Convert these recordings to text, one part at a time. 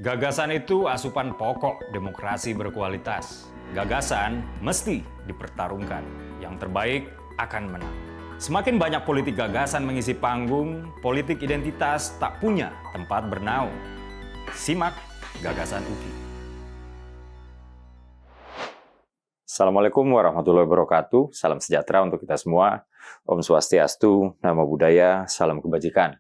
Gagasan itu asupan pokok demokrasi berkualitas. Gagasan mesti dipertarungkan. Yang terbaik akan menang. Semakin banyak politik gagasan mengisi panggung, politik identitas tak punya tempat bernaung. Simak Gagasan UKI. Assalamualaikum warahmatullahi wabarakatuh. Salam sejahtera untuk kita semua. Om Swastiastu, Namo Buddhaya, salam kebajikan.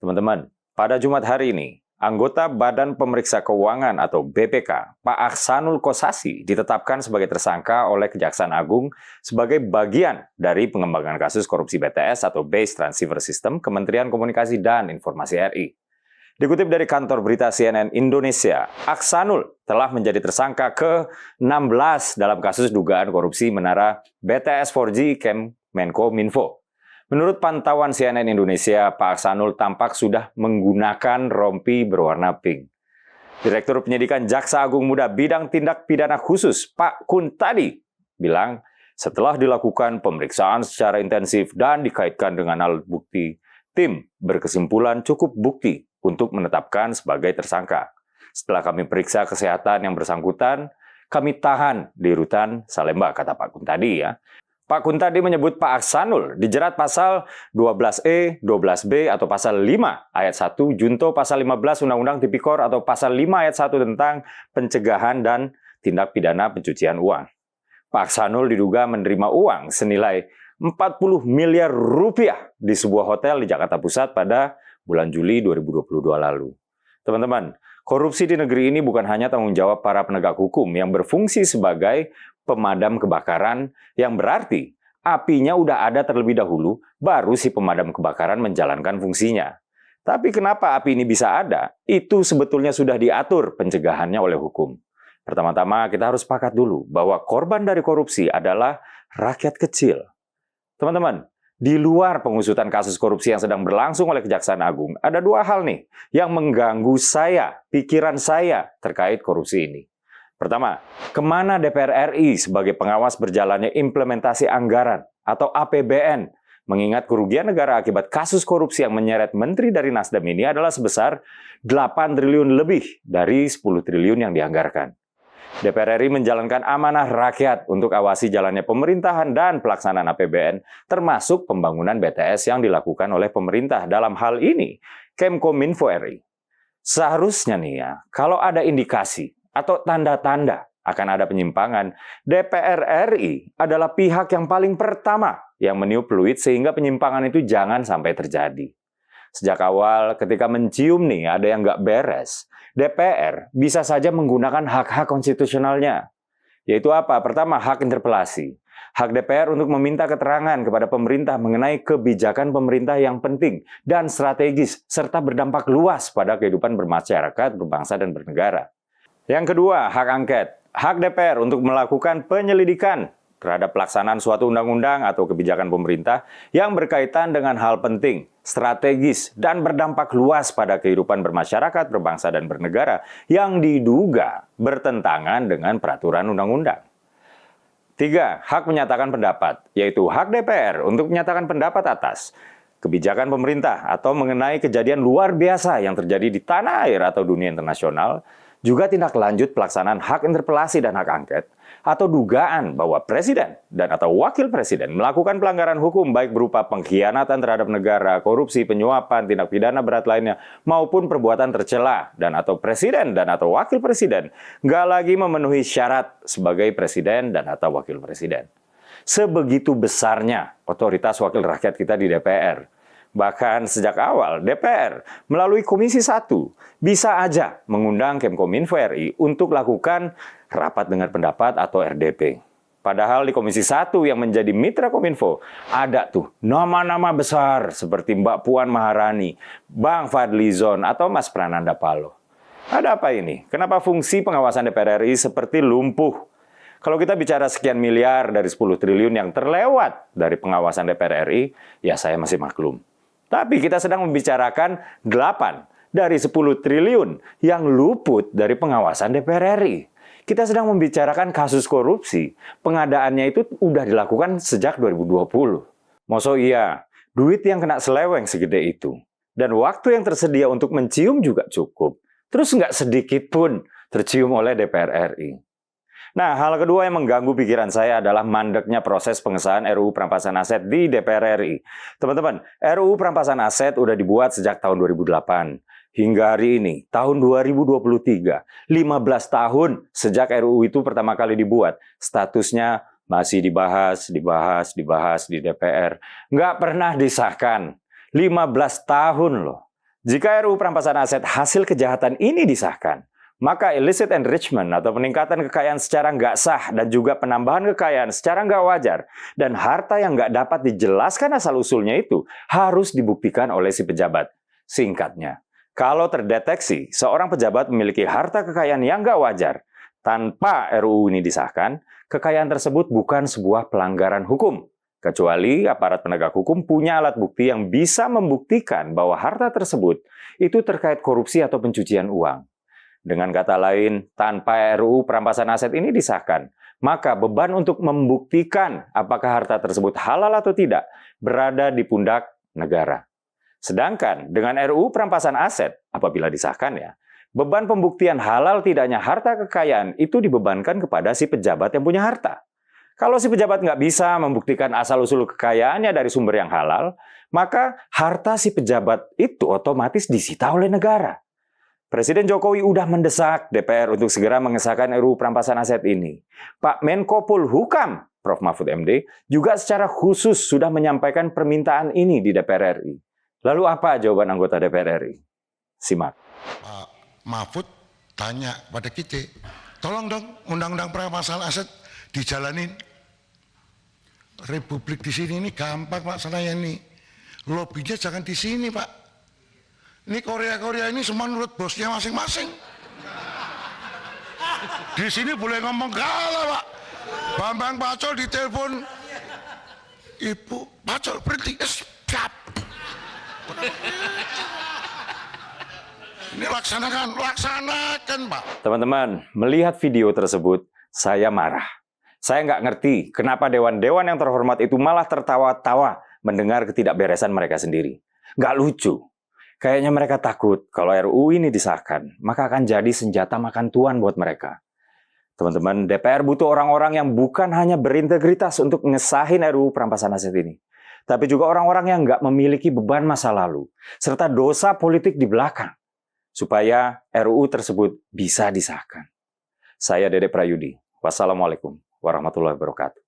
Teman-teman, pada Jumat hari ini, anggota Badan Pemeriksa Keuangan atau BPK, Pak Aksanul Kossasi ditetapkan sebagai tersangka oleh Kejaksaan Agung sebagai bagian dari pengembangan kasus korupsi BTS atau Base Transceiver System Kementerian Komunikasi dan Informasi RI. Dikutip dari kantor berita CNN Indonesia, Aksanul telah menjadi tersangka ke-16 dalam kasus dugaan korupsi menara BTS 4G Kemenkominfo. Menurut pantauan CNN Indonesia, Pak Aksanul tampak sudah menggunakan rompi berwarna pink. Direktur Penyidikan Jaksa Agung Muda Bidang Tindak Pidana Khusus, Pak Kuntadi, bilang setelah dilakukan pemeriksaan secara intensif dan dikaitkan dengan alat bukti, tim berkesimpulan cukup bukti untuk menetapkan sebagai tersangka. Setelah kami periksa kesehatan yang bersangkutan, kami tahan di rutan Salemba, kata Pak Kuntadi ya. Pak Kuntadi menyebut Pak Aksanul dijerat pasal 12E, 12B atau pasal 5 ayat 1 junto pasal 15 Undang-Undang Tipikor atau pasal 5 ayat 1 tentang pencegahan dan tindak pidana pencucian uang. Pak Aksanul diduga menerima uang senilai 40 miliar rupiah di sebuah hotel di Jakarta Pusat pada bulan Juli 2022 lalu. Teman-teman, korupsi di negeri ini bukan hanya tanggung jawab para penegak hukum yang berfungsi sebagai pemadam kebakaran, yang berarti apinya udah ada terlebih dahulu, baru si pemadam kebakaran menjalankan fungsinya. Tapi kenapa api ini bisa ada? Itu sebetulnya sudah diatur pencegahannya oleh hukum. Pertama-tama kita harus sepakat dulu bahwa korban dari korupsi adalah rakyat kecil. Teman-teman, di luar pengusutan kasus korupsi yang sedang berlangsung oleh Kejaksaan Agung, ada dua hal nih yang mengganggu saya, pikiran saya terkait korupsi ini. Pertama, kemana DPR RI sebagai pengawas berjalannya implementasi anggaran atau APBN, mengingat kerugian negara akibat kasus korupsi yang menyeret menteri dari Nasdem ini adalah sebesar 8 triliun lebih dari 10 triliun yang dianggarkan. DPR RI menjalankan amanah rakyat untuk awasi jalannya pemerintahan dan pelaksanaan APBN, termasuk pembangunan BTS yang dilakukan oleh pemerintah dalam hal ini, Kemenkominfo RI. Seharusnya nih ya, kalau ada indikasi atau tanda-tanda akan ada penyimpangan, DPR RI adalah pihak yang paling pertama yang meniup peluit sehingga penyimpangan itu jangan sampai terjadi. Sejak awal ketika mencium nih ada yang nggak beres, DPR bisa saja menggunakan hak-hak konstitusionalnya. Yaitu apa? Pertama, hak interpelasi. Hak DPR untuk meminta keterangan kepada pemerintah mengenai kebijakan pemerintah yang penting dan strategis, serta berdampak luas pada kehidupan bermasyarakat, berbangsa, dan bernegara. Yang kedua, hak angket. Hak DPR untuk melakukan penyelidikan terhadap pelaksanaan suatu undang-undang atau kebijakan pemerintah yang berkaitan dengan hal penting, strategis, dan berdampak luas pada kehidupan bermasyarakat, berbangsa, dan bernegara yang diduga bertentangan dengan peraturan undang-undang. Tiga, hak menyatakan pendapat, yaitu hak DPR untuk menyatakan pendapat atas kebijakan pemerintah atau mengenai kejadian luar biasa yang terjadi di tanah air atau dunia internasional, juga tindak lanjut pelaksanaan hak interpelasi dan hak angket, atau dugaan bahwa presiden dan atau wakil presiden melakukan pelanggaran hukum baik berupa pengkhianatan terhadap negara, korupsi, penyuapan, tindak pidana berat lainnya, maupun perbuatan tercela dan atau presiden dan atau wakil presiden nggak lagi memenuhi syarat sebagai presiden dan atau wakil presiden. Sebegitu besarnya otoritas wakil rakyat kita di DPR. Bahkan sejak awal DPR melalui Komisi 1 bisa aja mengundang Kemenkominfo RI untuk lakukan rapat dengar pendapat atau RDP. Padahal di Komisi 1 yang menjadi mitra Kominfo ada tuh nama-nama besar seperti Mbak Puan Maharani, Bang Fadlizon atau Mas Prananda Paloh. Ada apa ini? Kenapa fungsi pengawasan DPR RI seperti lumpuh? Kalau kita bicara sekian miliar dari 10 triliun yang terlewat dari pengawasan DPR RI, ya saya masih maklum. Tapi kita sedang membicarakan 8 dari 10 triliun yang luput dari pengawasan DPR RI. Kita sedang membicarakan kasus korupsi. Pengadaannya itu udah dilakukan sejak 2020. Masa iya, duit yang kena seleweng segede itu. Dan waktu yang tersedia untuk mencium juga cukup. terus nggak sedikit pun tercium oleh DPR RI. Nah, hal kedua yang mengganggu pikiran saya adalah mandeknya proses pengesahan RUU Perampasan Aset di DPR RI. Teman-teman, RUU Perampasan Aset udah dibuat sejak tahun 2008. Hingga hari ini, tahun 2023, 15 tahun sejak RUU itu pertama kali dibuat, statusnya masih dibahas di DPR. Nggak pernah disahkan. 15 tahun loh. Jika RUU Perampasan Aset hasil kejahatan ini disahkan, maka illicit enrichment atau peningkatan kekayaan secara nggak sah dan juga penambahan kekayaan secara nggak wajar dan harta yang nggak dapat dijelaskan asal-usulnya itu harus dibuktikan oleh si pejabat. Singkatnya, kalau terdeteksi seorang pejabat memiliki harta kekayaan yang nggak wajar tanpa RUU ini disahkan, kekayaan tersebut bukan sebuah pelanggaran hukum. Kecuali aparat penegak hukum punya alat bukti yang bisa membuktikan bahwa harta tersebut itu terkait korupsi atau pencucian uang. Dengan kata lain, tanpa RUU Perampasan Aset ini disahkan, maka beban untuk membuktikan apakah harta tersebut halal atau tidak berada di pundak negara. Sedangkan dengan RUU Perampasan Aset, apabila disahkan ya, beban pembuktian halal tidaknya harta kekayaan itu dibebankan kepada si pejabat yang punya harta. Kalau si pejabat nggak bisa membuktikan asal-usul kekayaannya dari sumber yang halal, maka harta si pejabat itu otomatis disita oleh negara. Presiden Jokowi udah mendesak DPR untuk segera mengesahkan RUU Perampasan Aset ini. Pak Menko Polhukam, Prof. Mahfud MD, juga secara khusus sudah menyampaikan permintaan ini di DPR RI. Lalu apa jawaban anggota DPR RI? Simak. Pak Mahfud tanya pada kita, tolong dong undang-undang perampasan aset dijalanin. Republik di sini ini gampang Pak, saya ini. Lobbynya jangan di sini Pak. Ini Korea ini semua menurut bosnya masing-masing. Di sini boleh ngomong kalah Pak. Bambang Pacul ditelepon, Ibu Pacul berhenti, siap. Ini laksanakan Pak. Teman-teman, melihat video tersebut, saya marah. Saya nggak ngerti kenapa dewan-dewan yang terhormat itu malah tertawa-tawa mendengar ketidakberesan mereka sendiri. Nggak lucu. Kayaknya mereka takut kalau RUU ini disahkan, maka akan jadi senjata makan tuan buat mereka. Teman-teman, DPR butuh orang-orang yang bukan hanya berintegritas untuk ngesahin RUU Perampasan Aset ini, tapi juga orang-orang yang nggak memiliki beban masa lalu, serta dosa politik di belakang, supaya RUU tersebut bisa disahkan. Saya Dede Prayudi. Wassalamualaikum warahmatullahi wabarakatuh.